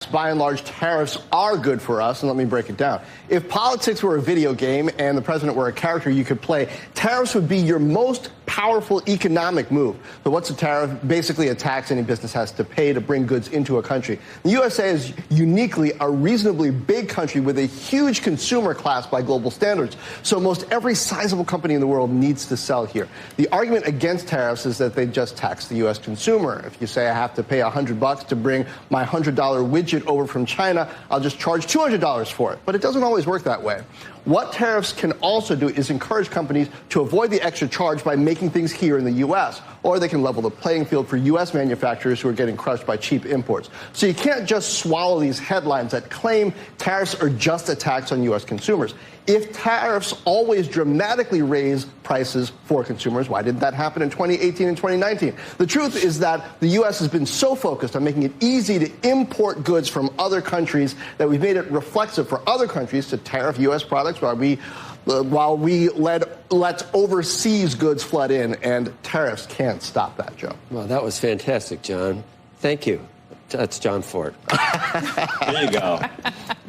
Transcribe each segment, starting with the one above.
by and large, tariffs are good for us, and let me break it down. If politics were a video game and the president were a character you could play, tariffs would be your most powerful economic move. But what's a tariff? Basically a tax any business has to pay to bring goods into a country. The USA is uniquely a reasonably big country with a huge consumer class by global standards. So most every sizable company in the world needs to sell here. The argument against tariffs is that they just tax the U.S. consumer. If you say I have to pay $100 to bring my $100 widget over from China, I'll just charge $200 for it. But it doesn't always work that way. What tariffs can also do is encourage companies to avoid the extra charge by making things here in the U.S., or they can level the playing field for U.S. manufacturers who are getting crushed by cheap imports. So you can't just swallow these headlines that claim tariffs are just a tax on U.S. consumers. If tariffs always dramatically raise prices for consumers, why didn't that happen in 2018 and 2019? The truth is that the U.S. has been so focused on making it easy to import goods from other countries that we've made it reflexive for other countries to tariff U.S. products while we let overseas goods flood in, and tariffs can't stop that, Joe. Well, that was fantastic, John. Thank you. That's John Ford. There you go.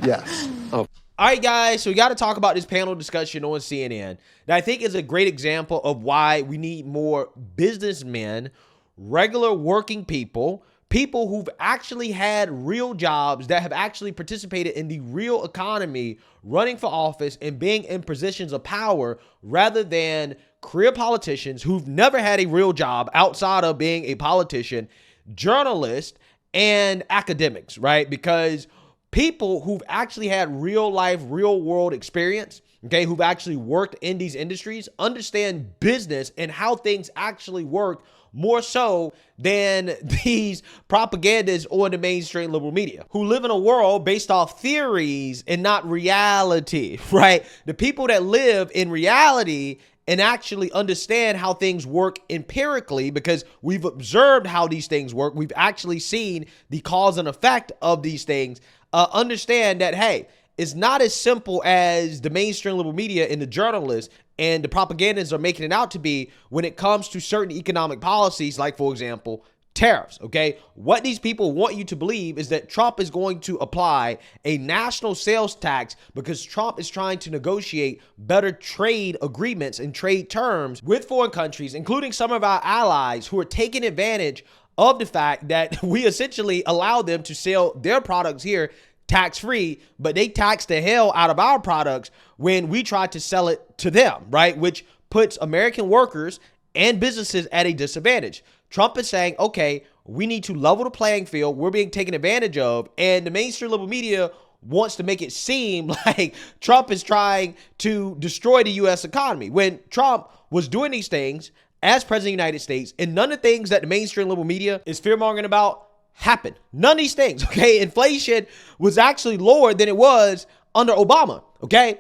Yes. Oh. All right, guys, so we got to talk about this panel discussion on CNN that I think is a great example of why we need more businessmen, regular working people, people who've actually had real jobs, that have actually participated in the real economy, running for office and being in positions of power, rather than career politicians who've never had a real job outside of being a politician, journalists, and academics, right? Because people who've actually had real life, real world experience, okay, who've actually worked in these industries, understand business and how things actually work more so than these propagandists on the mainstream liberal media, who live in a world based off theories and not reality, right? The people that live in reality and actually understand how things work empirically, because we've observed how these things work, we've actually seen the cause and effect of these things, understand that, hey, it's not as simple as the mainstream liberal media and the journalists and the propagandists are making it out to be when it comes to certain economic policies, like, for example, tariffs, okay? What these people want you to believe is that Trump is going to apply a national sales tax because Trump is trying to negotiate better trade agreements and trade terms with foreign countries, including some of our allies who are taking advantage of the fact that we essentially allow them to sell their products here tax-free, but they tax the hell out of our products when we try to sell it to them, right? Which puts American workers and businesses at a disadvantage. Trump is saying, okay, we need to level the playing field. We're being taken advantage of. And the mainstream liberal media wants to make it seem like Trump is trying to destroy the U.S. economy, when Trump was doing these things as president of the United States, and none of the things that the mainstream liberal media is fear-mongering about happened. None of these things, okay? Inflation was actually lower than it was under Obama, okay?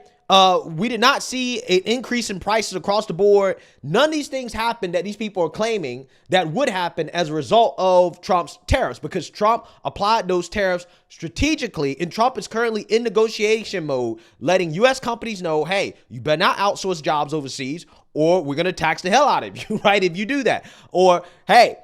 We did not see an increase in prices across the board. None of these things happened that these people are claiming that would happen as a result of Trump's tariffs, because Trump applied those tariffs strategically, and Trump is currently in negotiation mode, letting U.S. companies know, hey, you better not outsource jobs overseas, or we're going to tax the hell out of you, right, if you do that. Or, hey,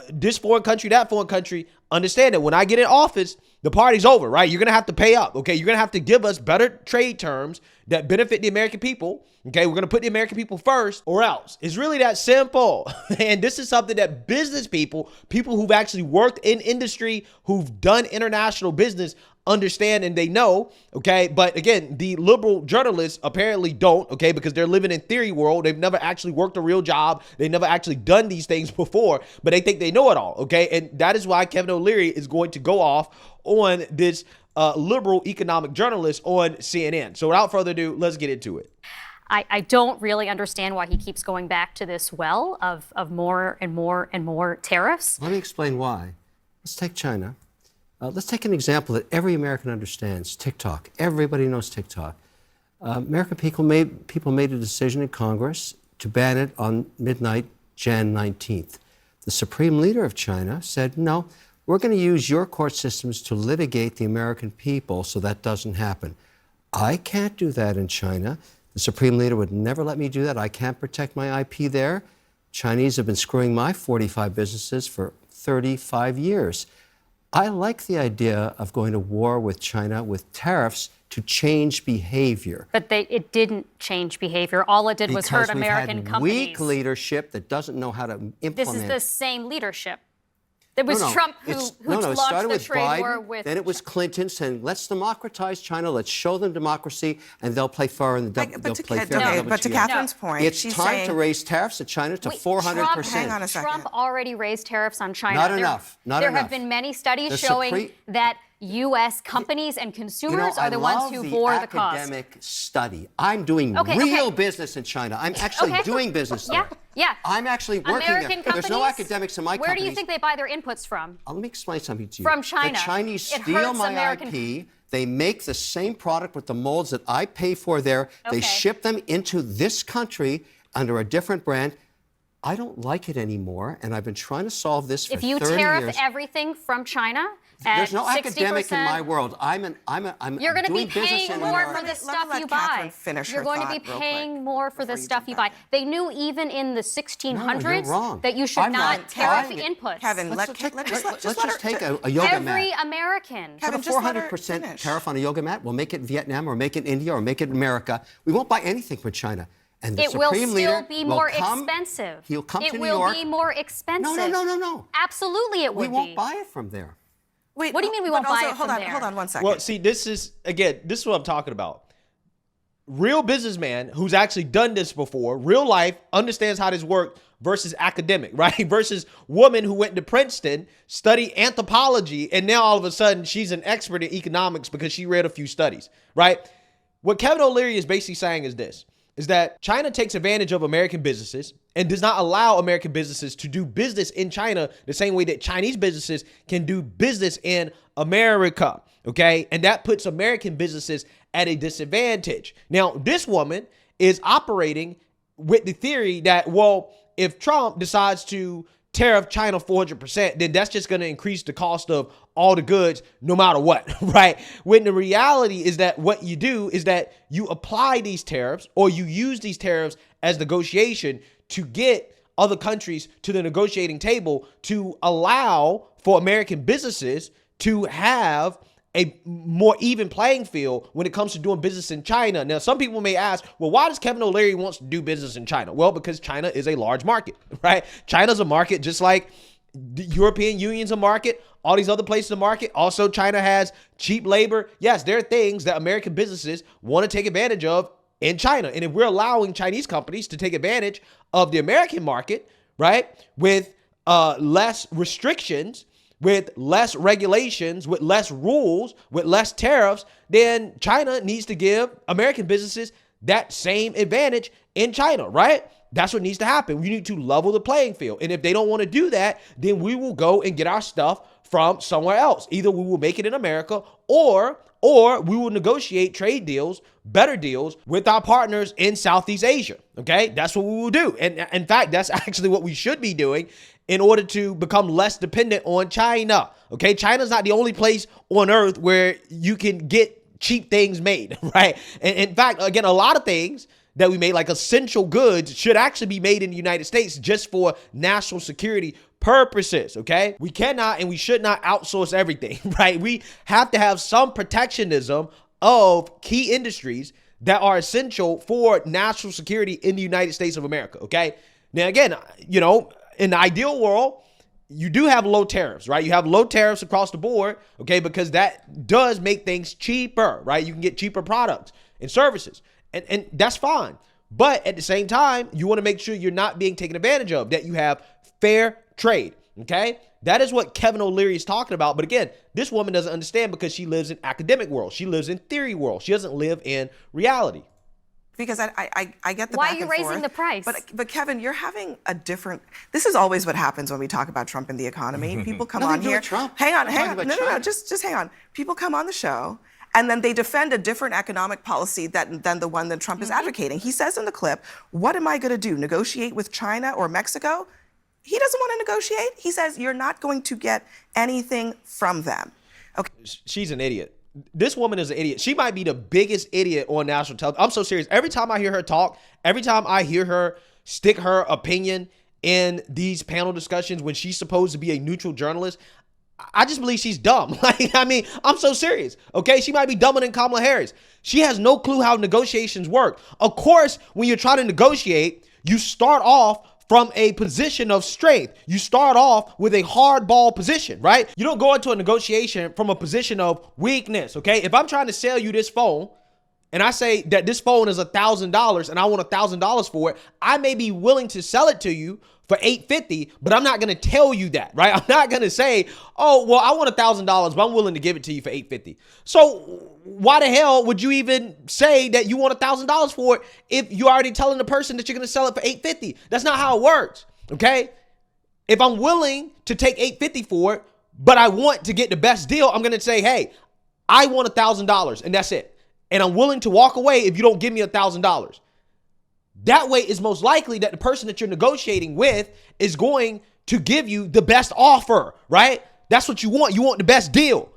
this foreign country, that foreign country, understand that when I get in office, the party's over, right? You're going to have to pay up, okay? You're going to have to give us better trade terms that benefit the American people, okay? We're going to put the American people first, or else. It's really that simple. And this is something that business people who've actually worked in industry, who've done international business, understand and they know, okay? But again, the liberal journalists apparently don't, okay? Because they're living in theory world. They've never actually worked a real job. They've never actually done these things before, but they think they know it all, okay? And that is why Kevin O'Leary is going to go off on this liberal economic journalist on CNN. So without further ado, let's get into it. I don't really understand why he keeps going back to this well of more and more and more tariffs. Let me explain why. Let's take China. Let's take an example that every American understands, TikTok. Everybody knows TikTok. American people made a decision in Congress to ban it on midnight, Jan 19th. The supreme leader of China said, no, we're going to use your court systems to litigate the American people so that doesn't happen. I can't do that in China. The supreme leader would never let me do that. I can't protect my IP there. Chinese have been screwing my 45 businesses for 35 years. I like the idea of going to war with China with tariffs to change behavior. But it didn't change behavior. All it did was hurt Because we've American had companies. weak leadership that doesn't know how to implement. This is the same leadership. It was No, Trump who it launched started the with trade Biden, war with. then it was Clinton saying, let's democratize China, let's show them democracy, and they'll play fair in the But to WTO. Catherine's point, It's she's time saying, to raise tariffs at China to 400%. Hang on a second. Trump already raised tariffs on China. Not enough. Not there enough. have been many studies The showing that U.S. companies and consumers are the ones who bore the cost. Academic study. I'm doing business in China. I'm actually doing business there. Yeah. I'm actually working American there. There's no companies, academics in my Where companies. do you think they buy their inputs from? Let me explain something to you. From China. The Chinese It steal hurts my American IP. They make the same product with the molds that I pay for there. They Okay. ship them into this country under a different brand. I don't like it anymore, and I've been trying to solve this for 30 years. If you tariff everything from China at There's no 60%, academic in my world. I'm you're going to be doing business paying in more America. for the Let me stuff let you Catherine buy. finish You're her going to be thought real paying quick more for the before you stuff jump you buy. back. They knew even in the 1600s you're wrong. that you should I'm not not tariff buying it. inputs. Kevin, Let's just just take a yoga Every mat. American. Kevin, Put a just let her 400% finish. tariff on a yoga mat. We'll make it in Vietnam, or make it in India, or make it in America. We won't buy anything from China. And the It will Supreme still Leader be will more come, expensive. He'll come it to New will York. be more expensive. No. Absolutely, it We would won't be. buy it from there. Wait, What do you mean we but won't buy also, it from there? Hold on one second. Well, see, this is what I'm talking about. Real businessman who's actually done this before, real life, understands how this works versus academic, right? Versus woman who went to Princeton, studied anthropology, and now all of a sudden she's an expert in economics because she read a few studies, right? What Kevin O'Leary is basically saying is this, is that China takes advantage of American businesses and does not allow American businesses to do business in China the same way that Chinese businesses can do business in America, okay? And that puts American businesses at a disadvantage. Now, this woman is operating with the theory that, well, if Trump decides to tariff China 400%, then that's just going to increase the cost of all the goods no matter what, right? When the reality is that what you do is that you apply these tariffs, or you use these tariffs as negotiation to get other countries to the negotiating table to allow for American businesses to have a more even playing field when it comes to doing business in China. Now, some people may ask, well, why does Kevin O'Leary wants to do business in China? Well, because China is a large market, right? China's a market just like the European Union's a market, all these other places a market. Also, China has cheap labor. Yes, there are things that American businesses want to take advantage of in China. And if we're allowing Chinese companies to take advantage of the American market, right, with less restrictions, with less regulations, with less rules, with less tariffs, then China needs to give American businesses that same advantage in China, right? That's what needs to happen. We need to level the playing field. And if they don't want to do that, then we will go and get our stuff from somewhere else. Either we will make it in America, or we will negotiate trade deals, better deals with our partners in Southeast Asia. Okay, that's what we will do. And in fact, that's actually what we should be doing in order to become less dependent on China. Okay, China's not the only place on earth where you can get cheap things made, right? And in fact, again, a lot of things that we made, like essential goods, should actually be made in the United States just for national security purposes, okay? We cannot and we should not outsource everything, right? We have to have some protectionism of key industries that are essential for national security in the United States of America, okay? Now, again, you know, in the ideal world, you do have low tariffs, right? You have low tariffs across the board, okay? Because that does make things cheaper, right? You can get cheaper products and services, and that's fine. But at the same time, you want to make sure you're not being taken advantage of, that you have fair trade, okay? That is what Kevin O'Leary is talking about. But again, this woman doesn't understand because she lives in academic world. She lives in theory world. She doesn't live in reality. Because I get the Why back are you and raising forth, the price? But Kevin, you're having a different. This is always what happens when we talk about Trump and the economy. People come Nothing on to do here. with Trump. Hang on. I'm talking about China. Just hang on. People come on the show, and then they defend a different economic policy than the one that Trump is advocating. He says in the clip, "What am I going to do? Negotiate with China or Mexico?" He doesn't want to negotiate. He says you're not going to get anything from them. Okay. She's an idiot. This woman is an idiot. She might be the biggest idiot on national television. I'm so serious. Every time I hear her talk, every time I hear her stick her opinion in these panel discussions when she's supposed to be a neutral journalist, I just believe she's dumb. Like, I mean, I'm so serious. Okay, she might be dumber than Kamala Harris. She has no clue how negotiations work. Of course, when you're trying to negotiate, you start off from a position of strength. You start off with a hardball position, right? You don't go into a negotiation from a position of weakness, okay? If I'm trying to sell you this phone and I say that this phone is $1,000 and I want $1,000 for it, I may be willing to sell it to you for $850, but I'm not going to tell you that, right? I'm not going to say, oh, well, I want $1,000, but I'm willing to give it to you for $850. So why the hell would you even say that you want $1,000 for it if you're already telling the person that you're going to sell it for $850? That's not how it works, okay? If I'm willing to take $850 for it, but I want to get the best deal, I'm going to say, hey, I want $1,000 and that's it. And I'm willing to walk away if you don't give me $1,000. That way, it's most likely that the person that you're negotiating with is going to give you the best offer, right? That's what you want. You want the best deal.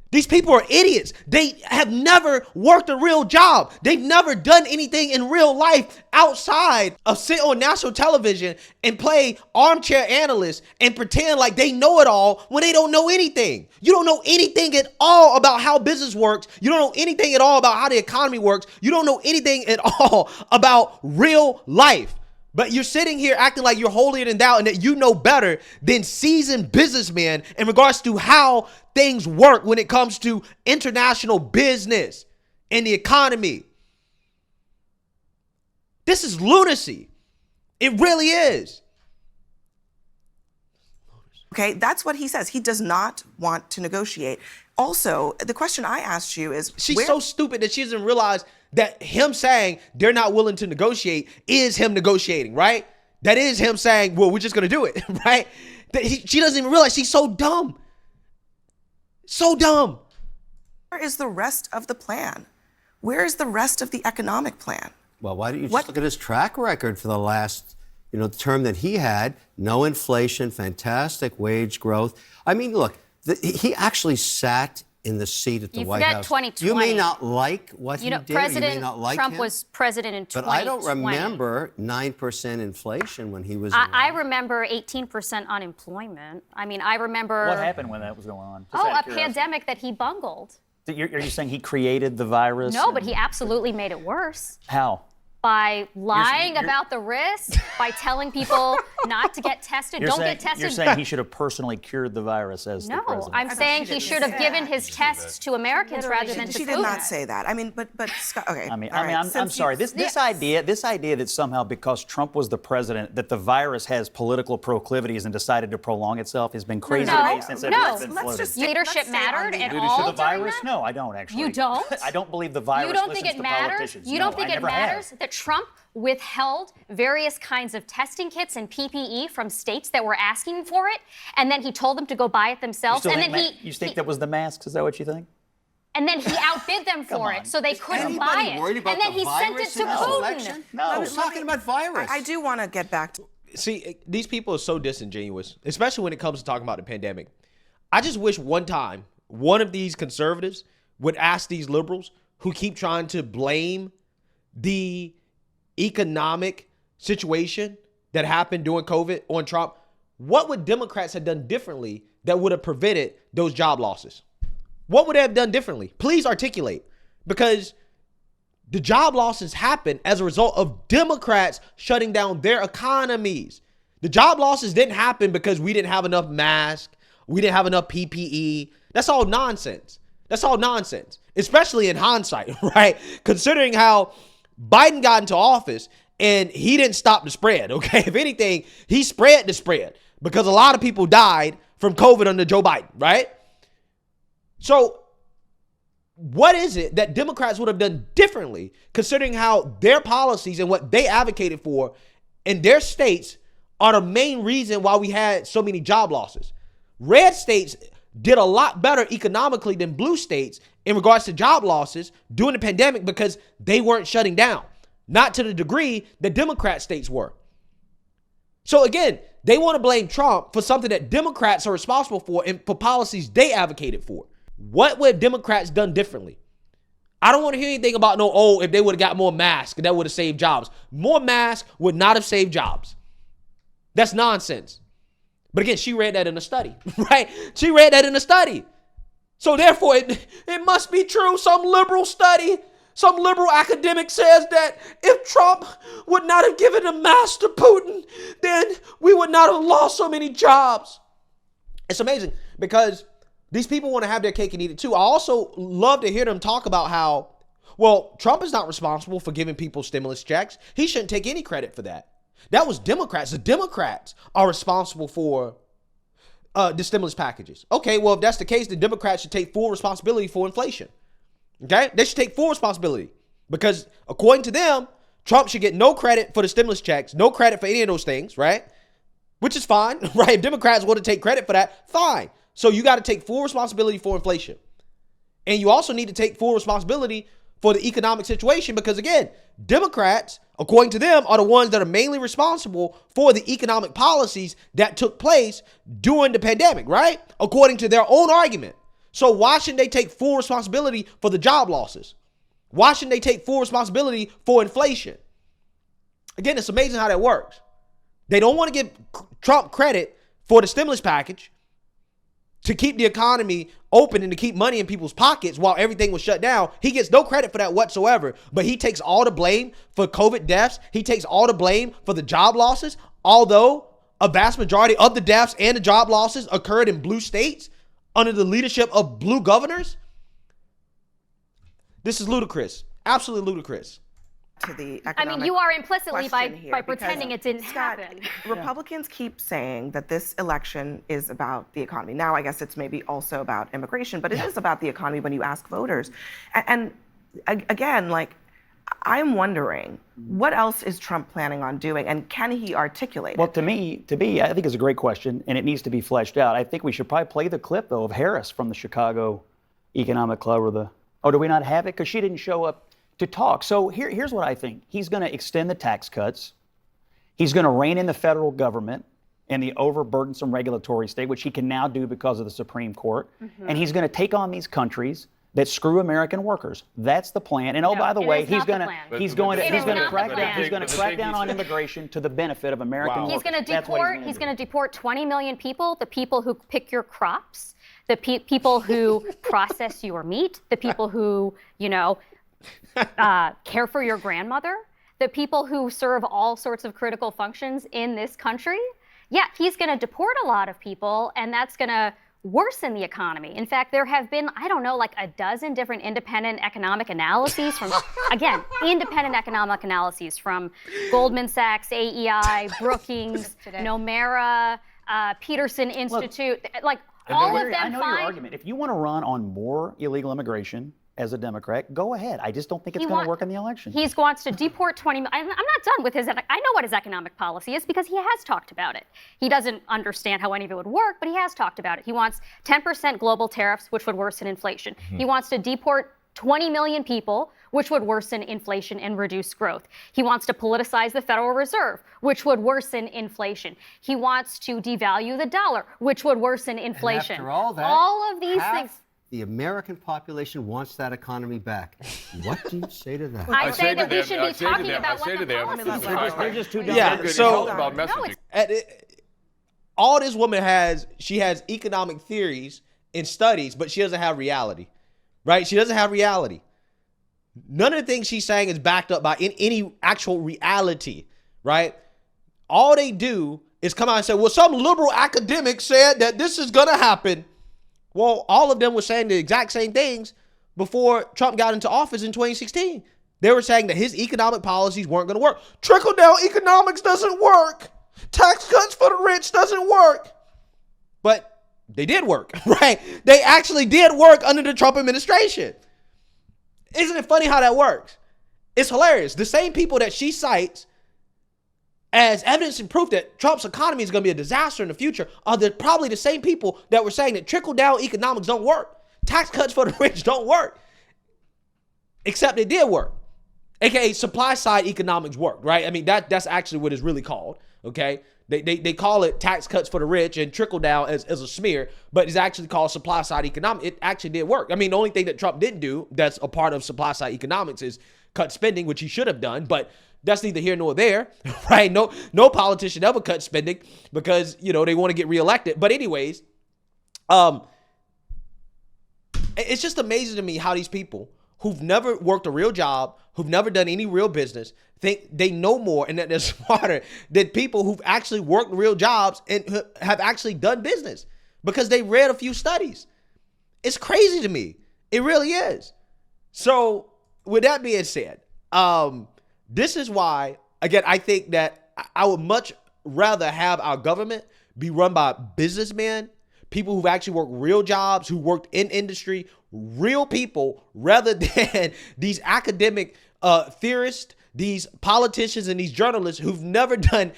These people are idiots. They have never worked a real job. They've never done anything in real life outside of sit on national television and play armchair analysts and pretend like they know it all when they don't know anything. You don't know anything at all about how business works. You don't know anything at all about how the economy works. You don't know anything at all about real life. But you're sitting here acting like you're holier than thou and that you know better than seasoned businessmen in regards to how things work when it comes to international business and the economy. This is lunacy. It really is. Okay, that's what he says. He does not want to negotiate. Also, the question I asked you is... She's so stupid that she doesn't realize that him saying they're not willing to negotiate is him negotiating, right? That is him saying, well, we're just going to do it, right? She doesn't even realize she's so dumb. So dumb. Where is the rest of the plan? Where is the rest of the economic plan? Well, why don't you just look at his track record for the last, the term that he had? No inflation, fantastic wage growth. I mean, look, he actually sat in the seat at the White House. 2020. You may not like what he did. President you may not like Trump him, was president in 2020. But I don't remember 9% inflation when he was I remember 18% unemployment. I mean, I remember... What happened when that was going on? A pandemic that he bungled. Are you saying he created the virus? No, but he absolutely made it worse. How? By lying about the risk, by telling people not to get tested, don't get tested. You're saying he should have personally cured the virus as the president? No, I'm saying he should have given his tests to Americans rather than to She did not say that. I mean, but Scott, okay. I'm sorry. This idea that somehow because Trump was the president that the virus has political proclivities and decided to prolong itself has been crazy to me since it's been floated. Leadership mattered at Leadership all of the virus? during that? No, I don't actually. You don't? I don't believe the virus listens to politicians. You don't think it matters that Trump withheld various kinds of testing kits and PPE from states that were asking for it, and then he told them to go buy it themselves. You think that was the masks? Is that what you think? And then he outbid them for it, so they couldn't buy it. And then he sent it to Putin. No, I was talking about virus. I do want to get back to... See, these people are so disingenuous, especially when it comes to talking about the pandemic. I just wish one time one of these conservatives would ask these liberals who keep trying to blame the economic situation that happened during COVID on Trump, what would Democrats have done differently that would have prevented those job losses? What would they have done differently? Please articulate. Because the job losses happened as a result of Democrats shutting down their economies. The job losses didn't happen because we didn't have enough masks, we didn't have enough PPE. That's all nonsense. That's all nonsense, especially in hindsight, right? Considering how Biden got into office and he didn't stop the spread, okay? If anything, he spread the spread because a lot of people died from COVID under Joe Biden, right? So what is it that Democrats would have done differently considering how their policies and what they advocated for in their states are the main reason why we had so many job losses? Red states did a lot better economically than blue states in regards to job losses during the pandemic because they weren't shutting down, not to the degree that Democrat states were. So again, they want to blame Trump for something that Democrats are responsible for and for policies they advocated for. What would Democrats done differently? I don't want to hear anything about if they would have got more masks, that would have saved jobs. More masks would not have saved jobs. That's nonsense. But again, she read that in a study, right? She read that in a study. So therefore, it must be true. Some liberal study, some liberal academic says that if Trump would not have given a mask to Putin, then we would not have lost so many jobs. It's amazing because these people want to have their cake and eat it too. I also love to hear them talk about how, well, Trump is not responsible for giving people stimulus checks. He shouldn't take any credit for that. That was Democrats. The Democrats are responsible for the stimulus packages. Okay, well, if that's the case, the Democrats should take full responsibility for inflation. Okay? They should take full responsibility because according to them, Trump should get no credit for the stimulus checks, no credit for any of those things, right? Which is fine, right? If Democrats want to take credit for that, fine. So you got to take full responsibility for inflation. And you also need to take full responsibility for the economic situation because, again, Democrats, according to them, are the ones that are mainly responsible for the economic policies that took place during the pandemic, right? According to their own argument. So why shouldn't they take full responsibility for the job losses? Why shouldn't they take full responsibility for inflation? Again, it's amazing how that works. They don't want to give Trump credit for the stimulus package to keep the economy open and to keep money in people's pockets while everything was shut down. He gets no credit for that whatsoever, but he takes all the blame for COVID deaths. He takes all the blame for the job losses, although a vast majority of the deaths and the job losses occurred in blue states under the leadership of blue governors. This is ludicrous, absolutely ludicrous. To the I economic mean, you are implicitly by question here, pretending it didn't Scott, happen. Republicans keep saying that this election is about the economy. Now, I guess it's maybe also about immigration, but it is about the economy when you ask voters. And again, like, I'm wondering, what else is Trump planning on doing, and can he articulate it? Well, to me, I think it's a great question, and it needs to be fleshed out. I think we should probably play the clip, though, of Harris from the Chicago Economic Club, do we not have it? Because she didn't show up to talk. So here's what I think. He's going to extend the tax cuts. He's going to rein in the federal government and the overburdensome regulatory state, which he can now do because of the Supreme Court. And he's going to take on these countries that screw American workers. That's the plan. And by the way, he's going to crack down on immigration to the benefit of American workers. He's going to deport 20 million people, the people who pick your crops, the people who process your meat, the people who, care for your grandmother, the people who serve all sorts of critical functions in this country. Yeah, he's going to deport a lot of people, and that's going to worsen the economy. In fact, there have been, like a dozen different independent economic analyses from, independent economic analyses from Goldman Sachs, AEI, Brookings, Nomura, Peterson Institute. All of them I know your argument. If you want to run on more illegal immigration, as a Democrat, go ahead. I just don't think it's going to work in the election. He wants to deport 20 million. I'm not done with his. I know what his economic policy is because he has talked about it. He doesn't understand how any of it would work, but he has talked about it. He wants 10% global tariffs, which would worsen inflation. He wants to deport 20 million people, which would worsen inflation and reduce growth. He wants to politicize the Federal Reserve, which would worsen inflation. He wants to devalue the dollar, which would worsen inflation. And after all that, all of these things. The American population wants that economy back. What do you say to that? I say that we should be talking about what the policies are. They're just too dumb. Yeah, so No, all this woman has, she has economic theories and studies, but she doesn't have reality, right? She doesn't have reality. None of the things she's saying is backed up by any actual reality, right? All they do is come out and say, well, some liberal academic said that this is going to happen. Well, all of them were saying the exact same things before Trump got into office in 2016. They were saying that his economic policies weren't going to work. Trickle-down economics doesn't work. Tax cuts for the rich doesn't work. But they did work, right? They actually did work under the Trump administration. Isn't it funny how that works? It's hilarious. The same people that she cites as evidence and proof that Trump's economy is going to be a disaster in the future are probably the same people that were saying that trickle-down economics don't work. Tax cuts for the rich don't work. Except it did work. AKA supply-side economics worked, right? I mean, that's actually what it's really called, okay? They call it tax cuts for the rich and trickle-down as a smear, but it's actually called supply-side economics. It actually did work. I mean, the only thing that Trump didn't do that's a part of supply-side economics is cut spending, which he should have done, but that's neither here nor there, right? No politician ever cut spending because, they want to get reelected. But anyways, it's just amazing to me how these people who've never worked a real job, who've never done any real business, think they know more and that they're smarter than people who've actually worked real jobs and have actually done business because they read a few studies. It's crazy to me. It really is. So with that being said, this is why, again, I think that I would much rather have our government be run by businessmen, people who've actually worked real jobs, who worked in industry, real people, rather than these academic theorists, these politicians, and these journalists who've never done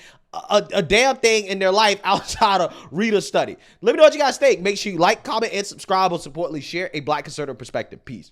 a damn thing in their life outside of read or study. Let me know what you guys think. Make sure you like, comment, and subscribe. Or support, share a Black conservative perspective. Peace.